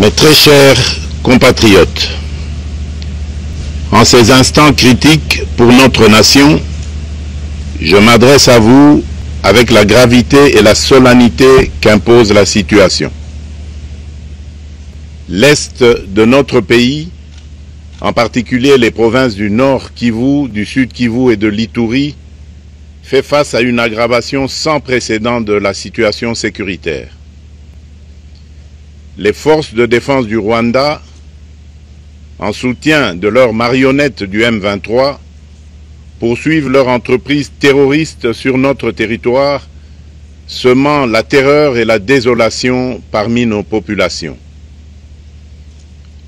Mes très chers compatriotes, en ces instants critiques pour notre nation, je m'adresse à vous avec la gravité et la solennité qu'impose la situation. L'Est de notre pays, en particulier les provinces du Nord Kivu, du Sud Kivu et de l'Ituri, fait face à une aggravation sans précédent de la situation sécuritaire. Les forces de défense du Rwanda, en soutien de leurs marionnettes du M23, poursuivent leur entreprise terroriste sur notre territoire, semant la terreur et la désolation parmi nos populations.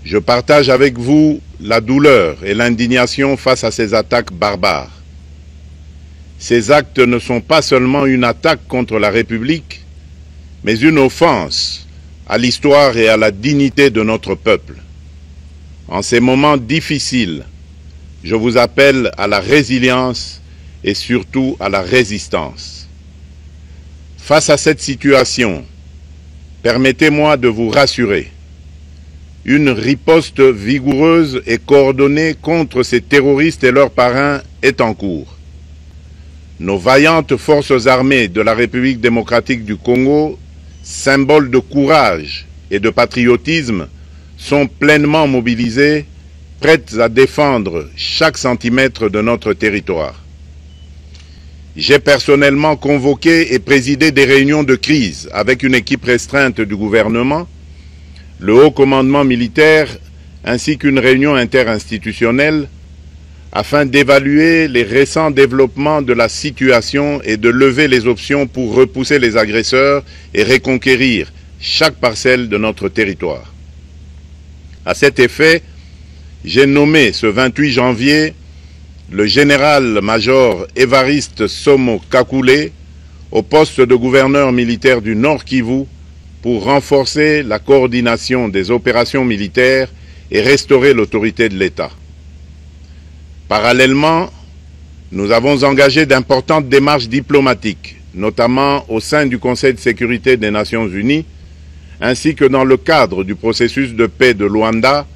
Je partage avec vous la douleur et l'indignation face à ces attaques barbares. Ces actes ne sont pas seulement une attaque contre la République, mais une offense à l'histoire et à la dignité de notre peuple. En ces moments difficiles, je vous appelle à la résilience et surtout à la résistance. Face à cette situation, permettez-moi de vous rassurer. Une riposte vigoureuse et coordonnée contre ces terroristes et leurs parrains est en cours. Nos vaillantes forces armées de la République démocratique du Congo, symboles de courage et de patriotisme, sont pleinement mobilisées, prêtes à défendre chaque centimètre de notre territoire. J'ai personnellement convoqué et présidé des réunions de crise avec une équipe restreinte du gouvernement, le haut commandement militaire ainsi qu'une réunion interinstitutionnelle afin d'évaluer les récents développements de la situation et de lever les options pour repousser les agresseurs et reconquérir chaque parcelle de notre territoire. À cet effet, j'ai nommé ce 28 janvier le général-major Évariste Somo Kakule au poste de gouverneur militaire du Nord Kivu pour renforcer la coordination des opérations militaires et restaurer l'autorité de l'État. Parallèlement, nous avons engagé d'importantes démarches diplomatiques, notamment au sein du Conseil de sécurité des Nations Unies, ainsi que dans le cadre du processus de paix de Luanda,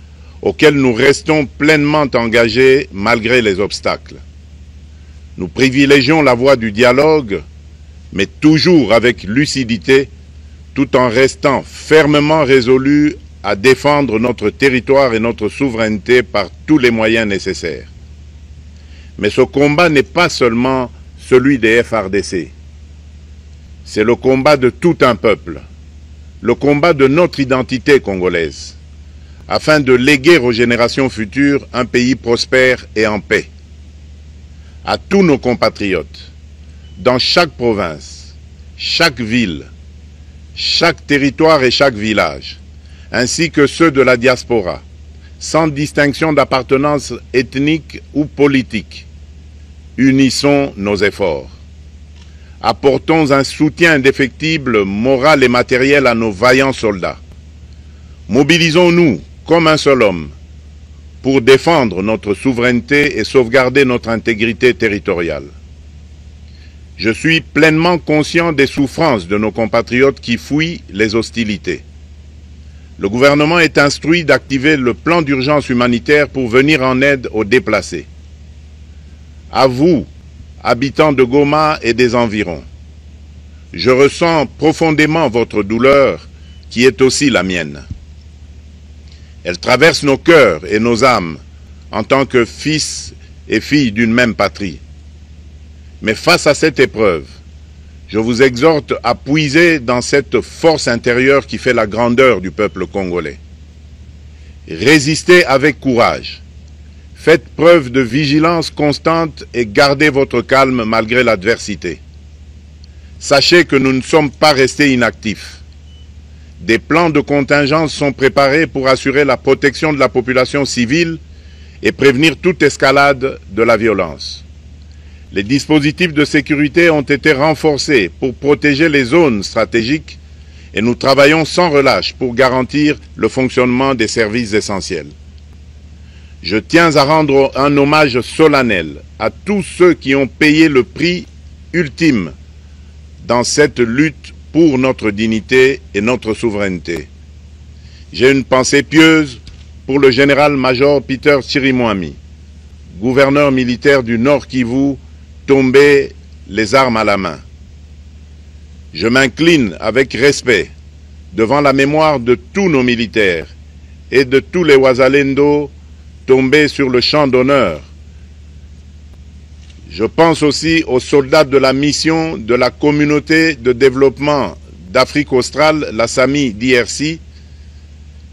auquel nous restons pleinement engagés malgré les obstacles. Nous privilégions la voie du dialogue, mais toujours avec lucidité, tout en restant fermement résolus à défendre notre territoire et notre souveraineté par tous les moyens nécessaires. Mais ce combat n'est pas seulement celui des FARDC. C'est le combat de tout un peuple, le combat de notre identité congolaise, afin de léguer aux générations futures un pays prospère et en paix. À tous nos compatriotes, dans chaque province, chaque ville, chaque territoire et chaque village, ainsi que ceux de la diaspora, sans distinction d'appartenance ethnique ou politique, unissons nos efforts. Apportons un soutien indéfectible, moral et matériel à nos vaillants soldats. Mobilisons-nous comme un seul homme pour défendre notre souveraineté et sauvegarder notre intégrité territoriale. Je suis pleinement conscient des souffrances de nos compatriotes qui fuient les hostilités. Le gouvernement est instruit d'activer le plan d'urgence humanitaire pour venir en aide aux déplacés. À vous, habitants de Goma et des environs, je ressens profondément votre douleur qui est aussi la mienne. Elle traverse nos cœurs et nos âmes en tant que fils et filles d'une même patrie. Mais face à cette épreuve, je vous exhorte à puiser dans cette force intérieure qui fait la grandeur du peuple congolais. Résistez avec courage. Faites preuve de vigilance constante et gardez votre calme malgré l'adversité. Sachez que nous ne sommes pas restés inactifs. Des plans de contingence sont préparés pour assurer la protection de la population civile et prévenir toute escalade de la violence. Les dispositifs de sécurité ont été renforcés pour protéger les zones stratégiques et nous travaillons sans relâche pour garantir le fonctionnement des services essentiels. Je tiens à rendre un hommage solennel à tous ceux qui ont payé le prix ultime dans cette lutte pour notre dignité et notre souveraineté. j'ai une pensée pieuse pour le général-major Peter Chirimwami, gouverneur militaire du Nord Kivu, tombé les armes à la main. Je m'incline avec respect devant la mémoire de tous nos militaires et de tous les Wazalendo tombés sur le champ d'honneur. Je pense aussi aux soldats de la mission de la communauté de développement d'Afrique australe, la SAMI d'IRC,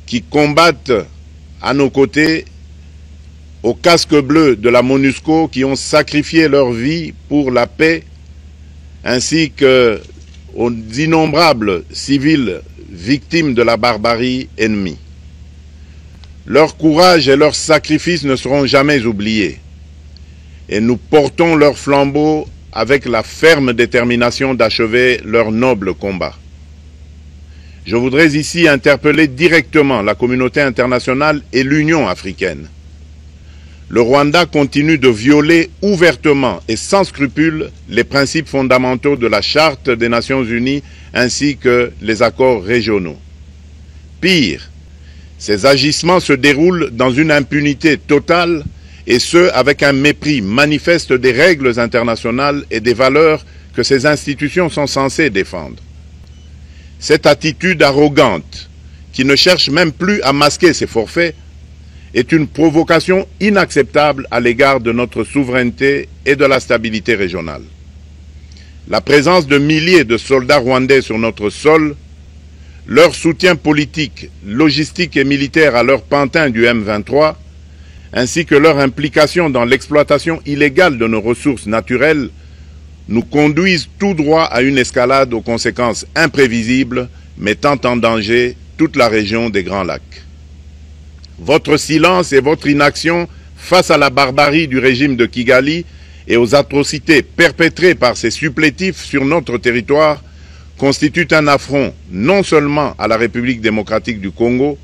qui combattent à nos côtés, aux casques bleus de la MONUSCO, qui ont sacrifié leur vie pour la paix, ainsi qu'aux innombrables civils victimes de la barbarie ennemie. Leur courage et leur sacrifice ne seront jamais oubliés, et nous portons leur flambeau avec la ferme détermination d'achever leur noble combat. Je voudrais ici interpeller directement la communauté internationale et l'Union africaine. Le Rwanda continue de violer ouvertement et sans scrupule les principes fondamentaux de la Charte des Nations Unies ainsi que les accords régionaux. Pire, ces agissements se déroulent dans une impunité totale et ce, avec un mépris manifeste des règles internationales et des valeurs que ces institutions sont censées défendre. Cette attitude arrogante, qui ne cherche même plus à masquer ses forfaits, est une provocation inacceptable à l'égard de notre souveraineté et de la stabilité régionale. La présence de milliers de soldats rwandais sur notre sol, leur soutien politique, logistique et militaire à leur pantin du M23, ainsi que leur implication dans l'exploitation illégale de nos ressources naturelles, nous conduisent tout droit à une escalade aux conséquences imprévisibles, mettant en danger toute la région des Grands Lacs. Votre silence et votre inaction face à la barbarie du régime de Kigali et aux atrocités perpétrées par ses supplétifs sur notre territoire constituent un affront non seulement à la République démocratique du Congo,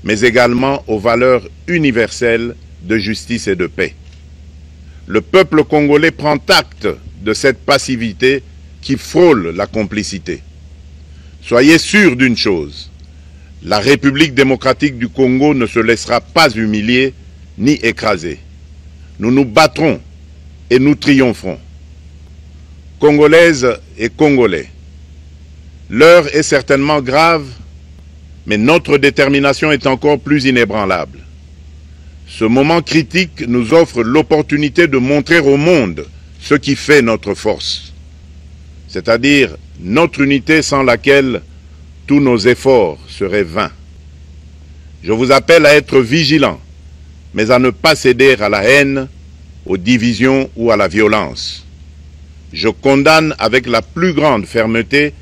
mais également aux valeurs universelles de justice et de paix. Le peuple congolais prend acte de cette passivité qui frôle la complicité. Soyez sûrs d'une chose, la République démocratique du Congo ne se laissera pas humilier ni écraser. Nous nous battrons et nous triompherons. Congolaises et Congolais, l'heure est certainement grave, mais notre détermination est encore plus inébranlable. Ce moment critique nous offre l'opportunité de montrer au monde ce qui fait notre force, c'est-à-dire notre unité sans laquelle tous nos efforts seraient vains. Je vous appelle à être vigilants, mais à ne pas céder à la haine, aux divisions ou à la violence. Je condamne avec la plus grande fermeté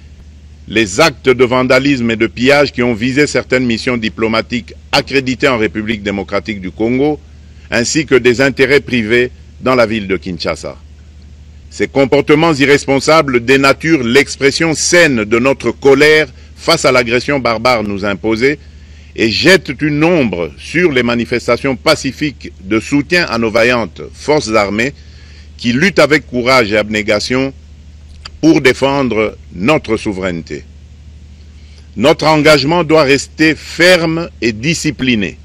les actes de vandalisme et de pillage qui ont visé certaines missions diplomatiques accréditées en République démocratique du Congo, ainsi que des intérêts privés dans la ville de Kinshasa. Ces comportements irresponsables dénaturent l'expression saine de notre colère face à l'agression barbare nous imposée et jettent une ombre sur les manifestations pacifiques de soutien à nos vaillantes forces armées qui luttent avec courage et abnégation pour défendre notre souveraineté. Notre engagement doit rester ferme et discipliné.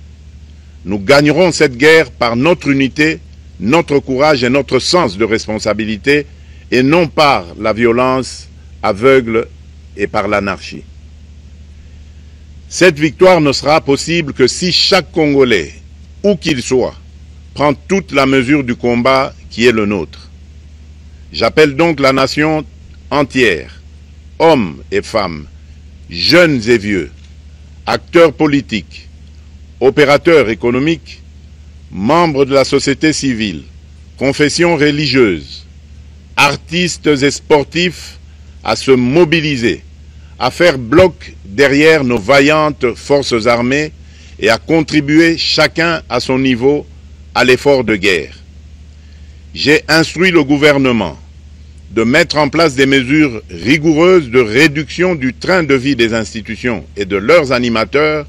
Nous gagnerons cette guerre par notre unité, notre courage et notre sens de responsabilité, et non par la violence aveugle et par l'anarchie. Cette victoire ne sera possible que si chaque Congolais, où qu'il soit, prend toute la mesure du combat qui est le nôtre. J'appelle donc la nation entière, hommes et femmes, jeunes et vieux, acteurs politiques, opérateurs économiques, membres de la société civile, confessions religieuses, artistes et sportifs à se mobiliser, à faire bloc derrière nos vaillantes forces armées et à contribuer chacun à son niveau à l'effort de guerre. J'ai instruit le gouvernement de mettre en place des mesures rigoureuses de réduction du train de vie des institutions et de leurs animateurs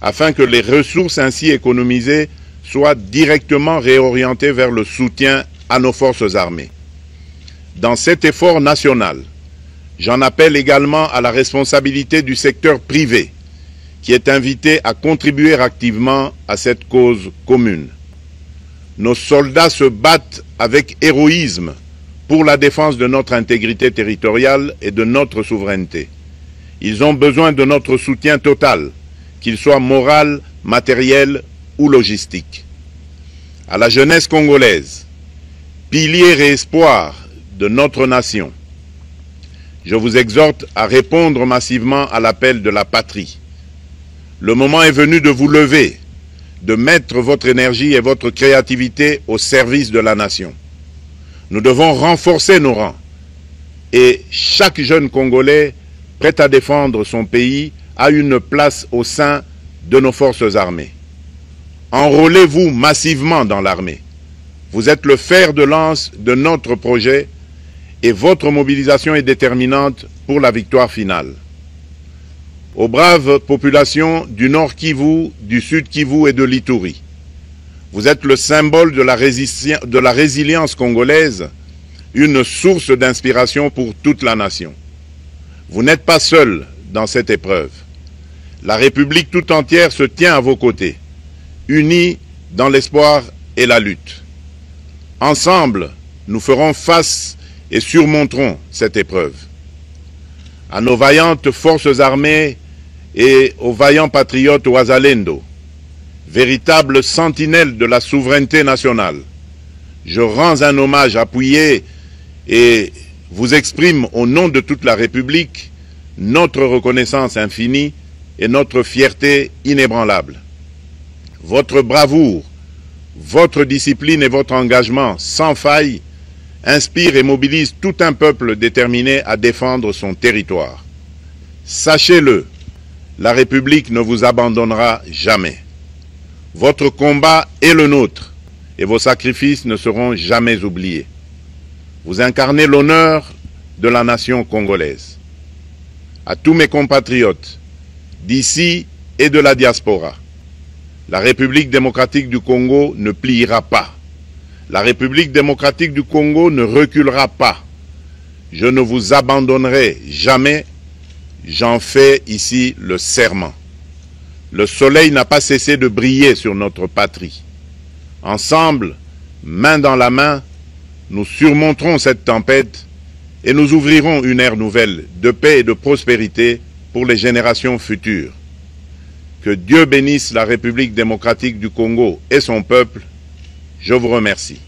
afin que les ressources ainsi économisées soient directement réorientées vers le soutien à nos forces armées. Dans cet effort national, j'en appelle également à la responsabilité du secteur privé qui est invité à contribuer activement à cette cause commune. Nos soldats se battent avec héroïsme pour la défense de notre intégrité territoriale et de notre souveraineté. Ils ont besoin de notre soutien total, qu'il soit moral, matériel ou logistique. À la jeunesse congolaise, pilier et espoir de notre nation, je vous exhorte à répondre massivement à l'appel de la patrie. Le moment est venu de vous lever, de mettre votre énergie et votre créativité au service de la nation. Nous devons renforcer nos rangs et chaque jeune Congolais prêt à défendre son pays a une place au sein de nos forces armées. Enrôlez-vous massivement dans l'armée. Vous êtes le fer de lance de notre projet et votre mobilisation est déterminante pour la victoire finale. Aux braves populations du Nord Kivu, du Sud Kivu et de l'Ituri, vous êtes le symbole de la résilience congolaise, une source d'inspiration pour toute la nation. Vous n'êtes pas seuls dans cette épreuve. La République tout entière se tient à vos côtés, unis dans l'espoir et la lutte. Ensemble, nous ferons face et surmonterons cette épreuve. À nos vaillantes forces armées et aux vaillants patriotes Wazalendo, véritables sentinelles de la souveraineté nationale, je rends un hommage appuyé et vous exprime au nom de toute la République notre reconnaissance infinie et notre fierté inébranlable. Votre bravoure, votre discipline et votre engagement sans faille inspirent et mobilisent tout un peuple déterminé à défendre son territoire. Sachez-le, la République ne vous abandonnera jamais. Votre combat est le nôtre et vos sacrifices ne seront jamais oubliés. Vous incarnez l'honneur de la nation congolaise. À tous mes compatriotes d'ici et de la diaspora, la République démocratique du Congo ne pliera pas. La République démocratique du Congo ne reculera pas. Je ne vous abandonnerai jamais. J'en fais ici le serment. Le soleil n'a pas cessé de briller sur notre patrie. Ensemble, main dans la main, nous surmonterons cette tempête et nous ouvrirons une ère nouvelle de paix et de prospérité pour les générations futures. Que Dieu bénisse la République démocratique du Congo et son peuple. Je vous remercie.